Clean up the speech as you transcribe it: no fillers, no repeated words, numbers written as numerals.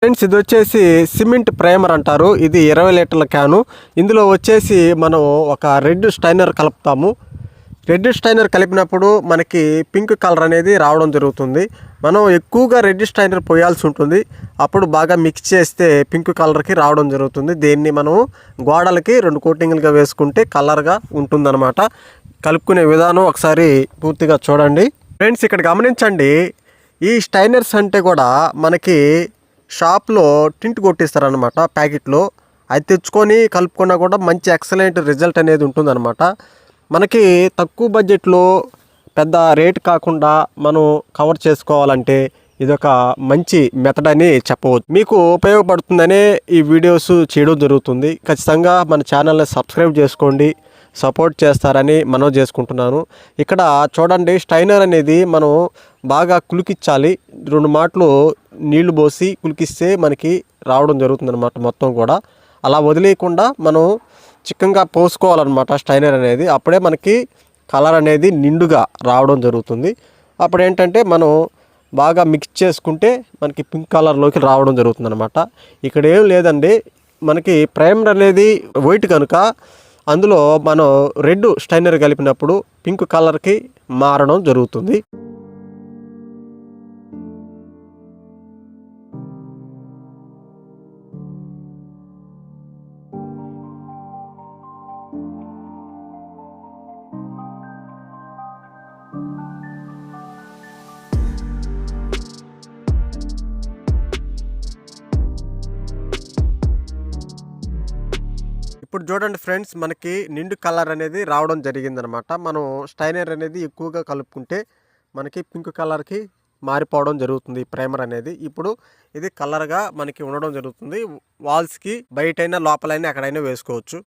Friends, ఇది వచ్చేసి cement primer అంటారు. ఇది 20 లీటర్ల క్యాను. ఇందులో వచ్చేసి మనం ఒక రెడ్ స్టైనర్ కలుపుతాము. రెడ్ స్టైనర్ కలిపినప్పుడు మనకి పింక్ కలర్ అనేది రావడం జరుగుతుంది. మనం ఎక్కువగా రెడ్ స్టైనర్ పోయాల్సి ఉంటుంది. అప్పుడు బాగా మిక్స్ చేస్తే పింక్ కలర్కి రావడం జరుగుతుంది. దీన్ని మనం గోడలకి 2 కోటింగ్లుగా వేసుకుంటే కలర్గా ఉంటుందన్నమాట. కలుపుకునే విధానం ఒకసారి పూర్తిగా చూడండి. ఫ్రెండ్స్, ఇక్కడ గమనించండి. ఈ స్టైనర్స్ అంటే కూడా మనకి షాప్లో టింట్ కొట్టిస్తారనమాట ప్యాకెట్లో. అది తెచ్చుకొని కలుపుకున్నా కూడా మంచి ఎక్సలెంట్ రిజల్ట్ అనేది ఉంటుందన్నమాట. మనకి తక్కువ బడ్జెట్లో పెద్ద రేట్ కాకుండా మనం కవర్ చేసుకోవాలంటే ఇదొక మంచి మెథడ్ అని చెప్పవచ్చు. మీకు ఉపయోగపడుతుందనే ఈ వీడియోస్ చేయడం జరుగుతుంది. ఖచ్చితంగా మన ఛానల్ని సబ్స్క్రైబ్ చేసుకోండి, సపోర్ట్ చేస్తారని మనవి చేసుకుంటున్నాను. ఇక్కడ చూడండి, స్టైనర్ అనేది మనం బాగా కులికిచ్చాలి. 2 మాటలు నీళ్లు పోసి కులికిస్తే మనకి రావడం జరుగుతుంది అనమాట. మొత్తం కూడా అలా వదిలేయకుండా మనం చిక్కగా పోసుకోవాలన్నమాట స్టైనర్ అనేది. అప్పుడే మనకి కలర్ అనేది నిండుగా రావడం జరుగుతుంది. అప్పుడు ఏంటంటే మనం బాగా మిక్స్ చేసుకుంటే మనకి పింక్ కలర్లోకి రావడం జరుగుతుంది అనమాట. ఇక్కడ ఏం లేదండి, మనకి ప్రైమర్ అనేది వైట్ కనుక అందులో మనం రెడ్ స్టైనర్ కలిపినప్పుడు పింక్ కలర్కి మారడం జరుగుతుంది. ఇప్పుడు చూడండి ఫ్రెండ్స్, మనకి నిండు కలర్ అనేది రావడం జరిగిందనమాట. మనం స్టైనర్ అనేది ఎక్కువగా కలుపుకుంటే మనకి పింక్ కలర్కి మారిపోవడం జరుగుతుంది ఈ ప్రైమర్ అనేది. ఇప్పుడు ఇది కలర్గా మనకి ఉండడం జరుగుతుంది. వాల్స్కి బయటైనా లోపలైనా ఎక్కడైనా వేసుకోవచ్చు.